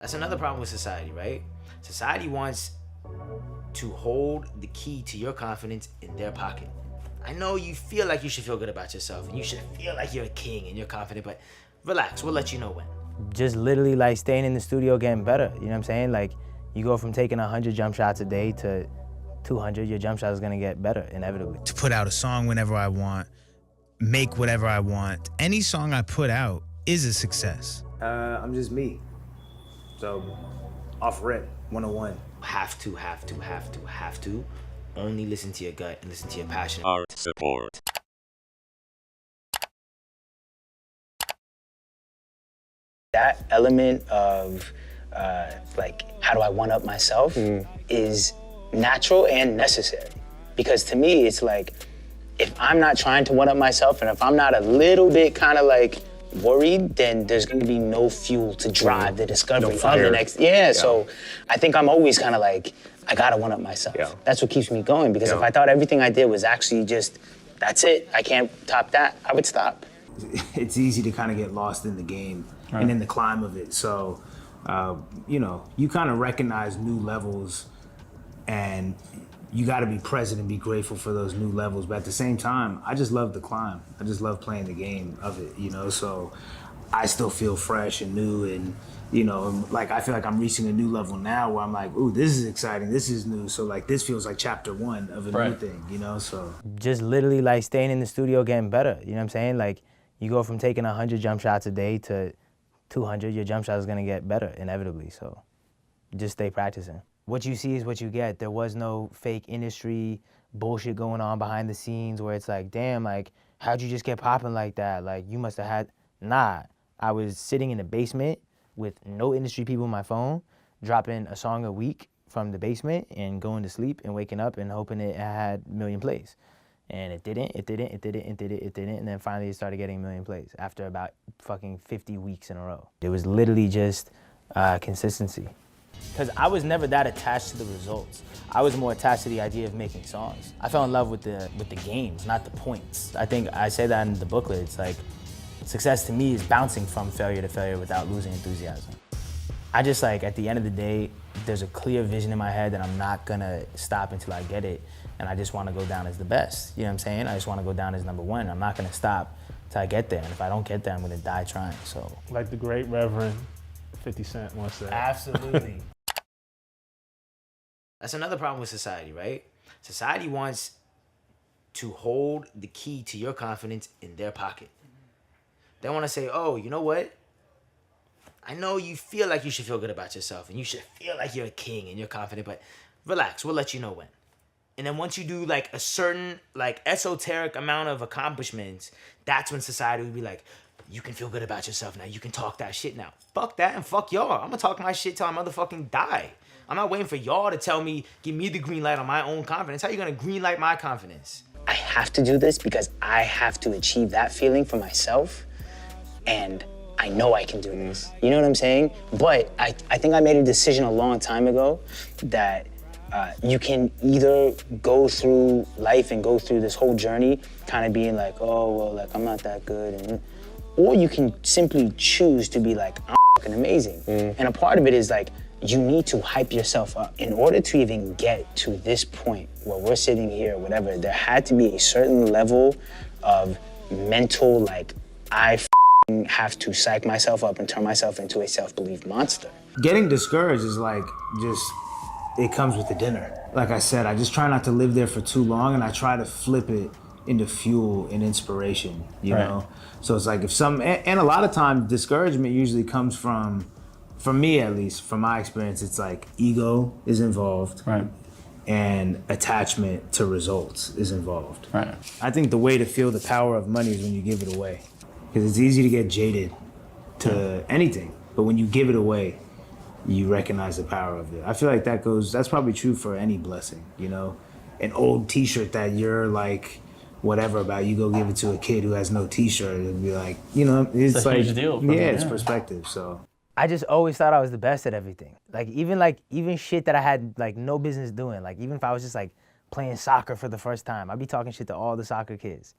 That's another problem with society, right? Society wants to hold the key to your confidence in their pocket. I know you feel like you should feel good about yourself and you should feel like you're a king and you're confident, but relax, we'll let you know when. Just literally like staying in the studio getting better, you know what I'm saying? Like you go from taking 100 jump shots a day to 200, your jump shot is gonna get better inevitably. To put out a song whenever I want, make whatever I want. Any song I put out is a success. I'm just me. So, off rip, 101. Have to only listen to your gut and listen to your passion. Art support. That element of like, how do I one-up myself is natural and necessary. Because to me, it's like, if I'm not trying to one-up myself and if I'm not a little bit kind of like worried, then there's gonna be no fuel to drive the discovery of the next. Yeah, so I think I'm always kind of like, I gotta one-up myself. Yeah. That's what keeps me going, because if I thought everything I did was actually just, that's it, I can't top that, I would stop. It's easy to kind of get lost in the game and in the climb of it. So, you know, you kind of recognize new levels and you got to be present and be grateful for those new levels. But at the same time, I just love the climb. I just love playing the game of it, you know? So I still feel fresh and new and, you know, like I feel like I'm reaching a new level now where I'm like, ooh, this is exciting, this is new. So like this feels like chapter 1 of a new thing, you know, so. Just literally like staying in the studio getting better, you know what I'm saying? Like you go from taking 100 jump shots a day to 200, your jump shot is gonna get better inevitably, so just stay practicing. What you see is what you get. There was no fake industry bullshit going on behind the scenes where it's like, damn, like, how'd you just get popping like that? Like, you must have had, nah. I was sitting in the basement with no industry people on my phone, dropping a song a week from the basement and going to sleep and waking up and hoping it had a million plays. And it didn't, and then finally it started getting a million plays after about fucking 50 weeks in a row. It was literally just consistency. Because I was never that attached to the results. I was more attached to the idea of making songs. I fell in love with the games, not the points. I think I say that in the booklet. It's like, success to me is bouncing from failure to failure without losing enthusiasm. I just like, at the end of the day, there's a clear vision in my head that I'm not gonna stop until I get it. And I just wanna go down as the best. You know what I'm saying? I just wanna go down as #1. I'm not gonna stop till I get there. And if I don't get there, I'm gonna die trying, so. Like the great Reverend 50 Cent once said. Absolutely. That's another problem with society, right? Society wants to hold the key to your confidence in their pocket. They want to say, oh, you know what? I know you feel like you should feel good about yourself and you should feel like you're a king and you're confident, but relax, we'll let you know when. And then once you do like a certain like esoteric amount of accomplishments, that's when society will be like, you can feel good about yourself now. You can talk that shit now. Fuck that and fuck y'all. I'm gonna talk my shit till I motherfucking die. I'm not waiting for y'all to tell me, give me the green light on my own confidence. How you gonna green light my confidence? I have to do this because I have to achieve that feeling for myself, and I know I can do this. You know what I'm saying? But I think I made a decision a long time ago that you can either go through life and go through this whole journey kind of being like, oh, well, like, I'm not that good, or you can simply choose to be like, I'm fucking amazing. And a part of it is like, you need to hype yourself up. In order to even get to this point where we're sitting here or whatever, there had to be a certain level of mental, like, I have to psych myself up and turn myself into a self-belief monster. Getting discouraged is like, just, it comes with the dinner. Like I said, I just try not to live there for too long and I try to flip it into fuel and inspiration, you know? So it's like if and a lot of times discouragement usually comes from me at least, from my experience, it's like ego is involved and attachment to results is involved. I think the way to feel the power of money is when you give it away. Because it's easy to get jaded to anything, but when you give it away, you recognize the power of it. I feel like that's probably true for any blessing, you know? An old t-shirt that you're like, whatever about, you go give it to a kid who has no t-shirt, it'd be like, you know, it's like, huge deal. It's perspective, so. I just always thought I was the best at everything. Like even shit that I had like no business doing. Like even if I was just like playing soccer for the first time, I'd be talking shit to all the soccer kids.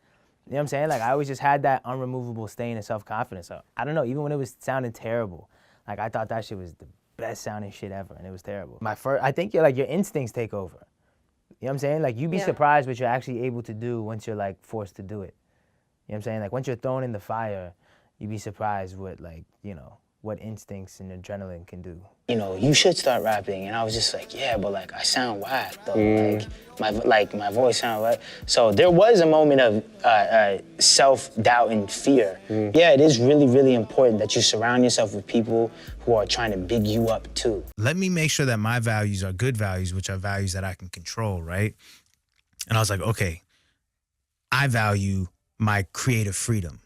You know what I'm saying? Like I always just had that unremovable stain of self-confidence. So I don't know, even when it was sounding terrible, like I thought that shit was the best sounding shit ever, and it was terrible. I think your instincts take over. You know what I'm saying? Like, you'd be surprised what you're actually able to do once you're like forced to do it. You know what I'm saying? Like, once you're thrown in the fire, you'd be surprised what, like, you know, what instincts and adrenaline can do. You know, you should start rapping. And I was just like, yeah, but like I sound whack though. Like my voice sound whack. So there was a moment of self-doubt and fear. Yeah, it is really, really important that you surround yourself with people who are trying to big you up too. Let me make sure that my values are good values, which are values that I can control, right? And I was like, okay, I value my creative freedom,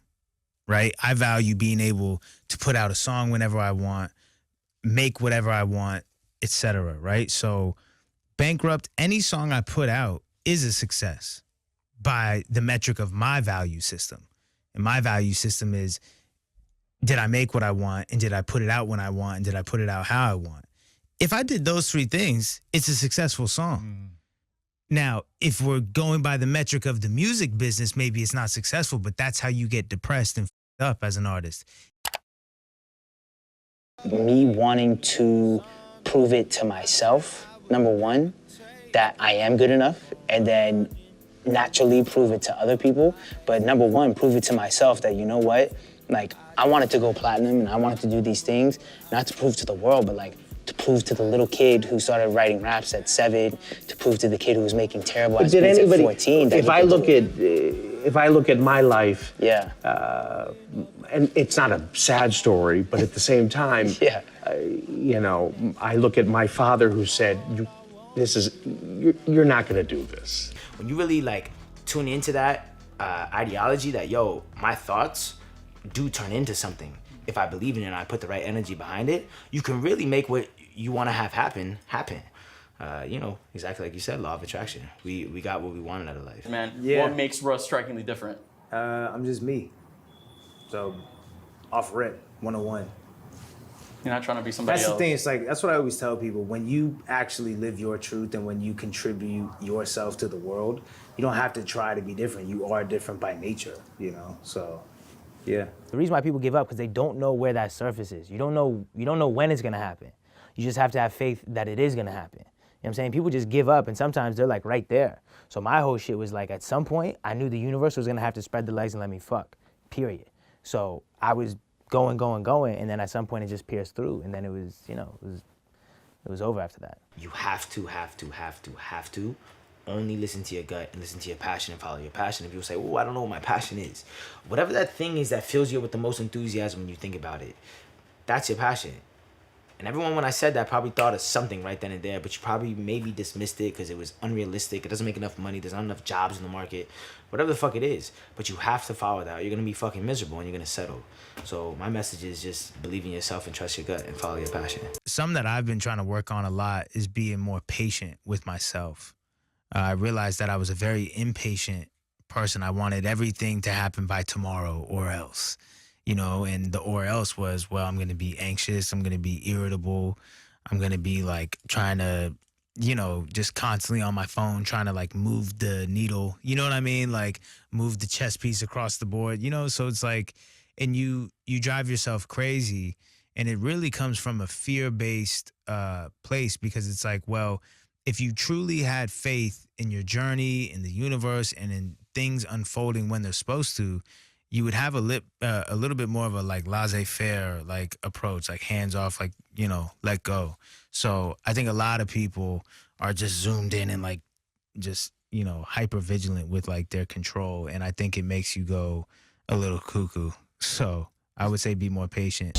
right? I value being able to put out a song whenever I want, make whatever I want, etc. Right? So Bankrupt, any song I put out is a success by the metric of my value system. And my value system is, did I make what I want, and did I put it out when I want, and did I put it out how I want? If I did those three things, it's a successful song. Now, if we're going by the metric of the music business, maybe it's not successful, but that's how you get depressed and f***ed up as an artist. Me wanting to prove it to myself, number one, that I am good enough, and then naturally prove it to other people. But number one, prove it to myself that, you know what, like, I wanted to go platinum and I wanted to do these things, not to prove to the world, but like, to prove to the little kid who started writing raps at 7, to prove to the kid who was making terrible ass beats at 14. If I look at my life, yeah, and it's not a sad story, but at the same time, yeah, you know, I look at my father who said, you're not gonna do this. When you really like tune into that ideology that, yo, my thoughts do turn into something. If I believe in it and I put the right energy behind it, you can really make what you want to have happen. You know, exactly like you said, law of attraction. We got what we wanted out of life. Man, Yeah. what makes Russ strikingly different? I'm just me. So, off rip, 101. You're not trying to be somebody That's else. the thing. It's like, that's what I always tell people. When you actually live your truth and when you contribute yourself to the world, you don't have to try to be different. You are different by nature, you know? So, yeah. The reason why people give up because they don't know where that surface is. You don't know when it's gonna happen. You just have to have faith that it is gonna happen. You know what I'm saying? People just give up, and sometimes they're like right there. So my whole shit was like, at some point, I knew the universe was gonna have to spread the legs and let me fuck, period. So I was going, and then at some point it just pierced through, and then it was, you know, it was over after that. You have to only listen to your gut and listen to your passion and follow your passion. If people say, oh, I don't know what my passion is. Whatever that thing is that fills you with the most enthusiasm when you think about it, that's your passion. And everyone, when I said that, probably thought of something right then and there, but you probably maybe dismissed it because it was unrealistic. It doesn't make enough money. There's not enough jobs in the market. Whatever the fuck it is. But you have to follow that. You're going to be fucking miserable and you're going to settle. So my message is just believe in yourself and trust your gut and follow your passion. Something that I've been trying to work on a lot is being more patient with myself. I realized that I was a very impatient person. I wanted everything to happen by tomorrow or else. You know, and the or else was, well, I'm going to be anxious. I'm going to be irritable. I'm going to be like trying to, you know, just constantly on my phone trying to like move the needle. You know what I mean? Like move the chess piece across the board, you know? So it's like, and you drive yourself crazy. And it really comes from a fear-based place because it's like, well, if you truly had faith in your journey, in the universe, and in things unfolding when they're supposed to, you would have a little bit more of a like laissez-faire like approach, like hands off, like, you know, let go. So I think a lot of people are just zoomed in and like just, you know, hyper vigilant with like their control. And I think it makes you go a little cuckoo. So I would say be more patient.